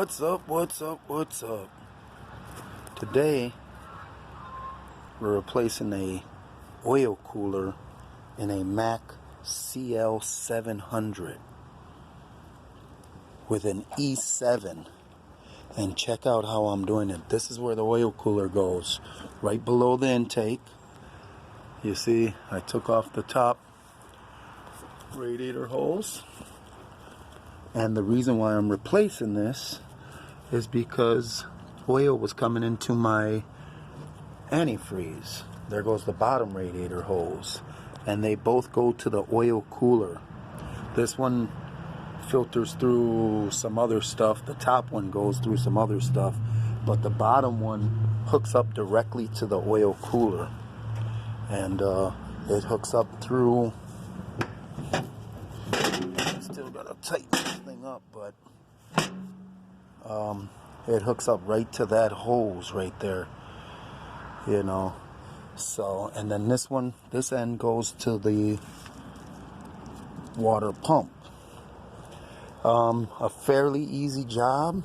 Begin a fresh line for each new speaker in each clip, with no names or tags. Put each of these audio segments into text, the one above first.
What's up, what's up, what's up? Today, we're replacing a oil cooler in a Mack CL700 with an E7. And check out how I'm doing it. This is where the oil cooler goes, right below the intake. You see, I took off the top radiator hose. And the reason why I'm replacing this is because oil was coming into my antifreeze. There goes the bottom radiator hose. And they both go to the oil cooler. This one filters through some other stuff. The top one goes through some other stuff. But the bottom one hooks up directly to the oil cooler. And it hooks up through... Still gotta tighten this thing up, but it hooks up right to that hose right there, you know. So, and then this end goes to the water pump. A fairly easy job.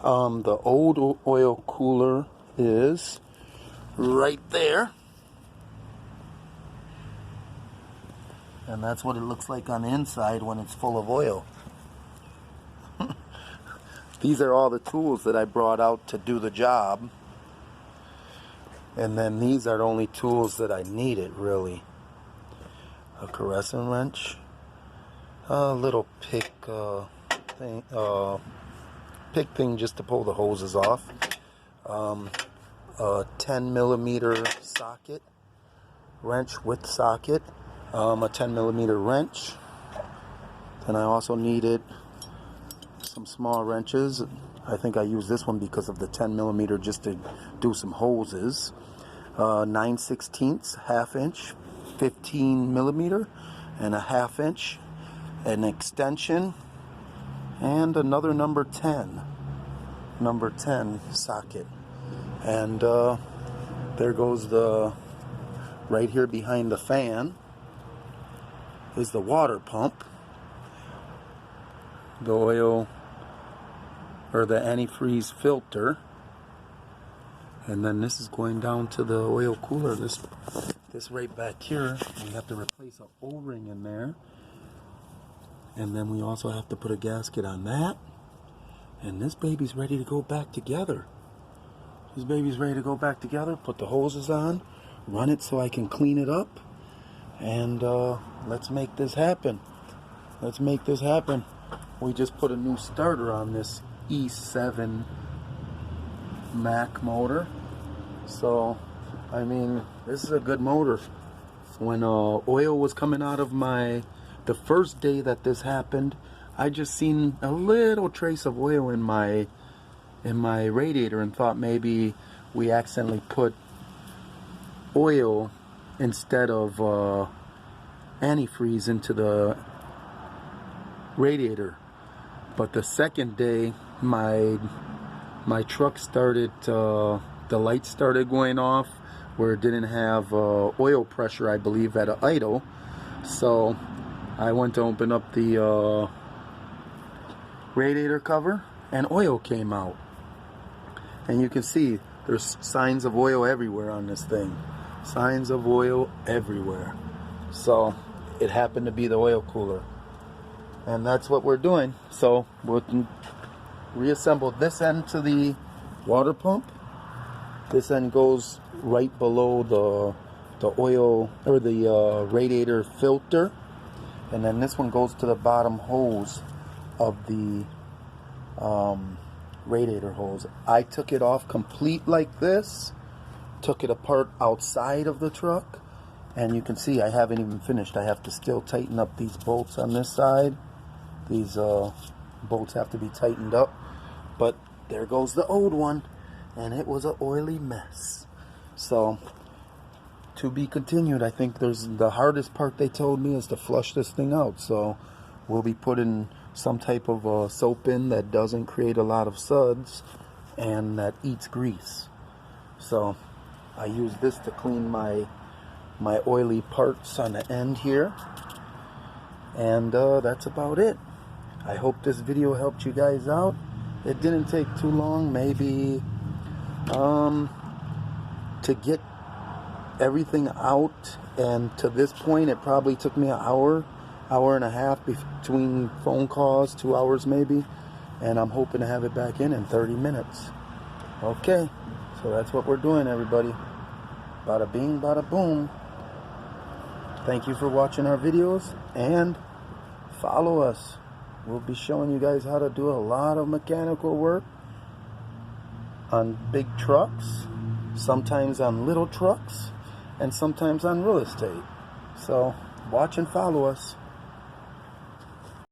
The old oil cooler is right there. And that's what it looks like on the inside when it's full of oil. These are all the tools that I brought out to do the job. And then these are the only tools that I needed, really. A caressing wrench. A little pick thing just to pull the hoses off. A 10 millimeter socket. Wrench with socket. A 10 millimeter wrench. Then I also needed some small wrenches. I think I used this one because of the 10 millimeter just to do some hoses. 9/16, half inch, 15 millimeter, and a half inch, an extension, and another number 10 socket. And there goes the, right here behind the fan is the water pump, the oil or the antifreeze filter, and then this is going down to the oil cooler. This right back here, we have to replace an O-ring in there, and then we also have to put a gasket on that, and this baby's ready to go back together. This baby's ready to go back together. Put the hoses on, run it so I can clean it up. And let's make this happen. Let's make this happen. We just put a new starter on this E7 Mack motor. So, I mean, this is a good motor. When oil was coming out of the first day that this happened, I just seen a little trace of oil in my radiator and thought maybe we accidentally put oil instead of antifreeze into the radiator. But the second day my truck started, the lights started going off where it didn't have oil pressure, I believe, at an idle. So I went to open up the radiator cover and oil came out. And you can see there's signs of oil everywhere on this thing. Signs of oil everywhere. So it happened to be the oil cooler. And that's what we're doing. So we'll reassemble this end to the water pump. This end goes right below the oil or the radiator filter. And then this one goes to the bottom hose of the radiator hose. I took it off complete like this. Took it apart outside of the truck, and you can see I haven't even finished. I have to still tighten up these bolts on this side. These bolts have to be tightened up, but there goes the old one, and it was an oily mess. So to be continued. I think the hardest part they told me is to flush this thing out. So we'll be putting some type of soap in that doesn't create a lot of suds and that eats grease. So I use this to clean my oily parts on the end here. And that's about it. I hope this video helped you guys out. it didn't take too long. Maybe to get everything out, and to this point it probably took me an hour and a half between phone calls, 2 hours maybe, and I'm hoping to have it back in 30 minutes. Okay, so that's what we're doing, everybody. Bada bing, bada boom. Thank you for watching our videos, and follow us. We'll be showing you guys how to do a lot of mechanical work on big trucks, sometimes on little trucks, and sometimes on real estate. So watch and follow us.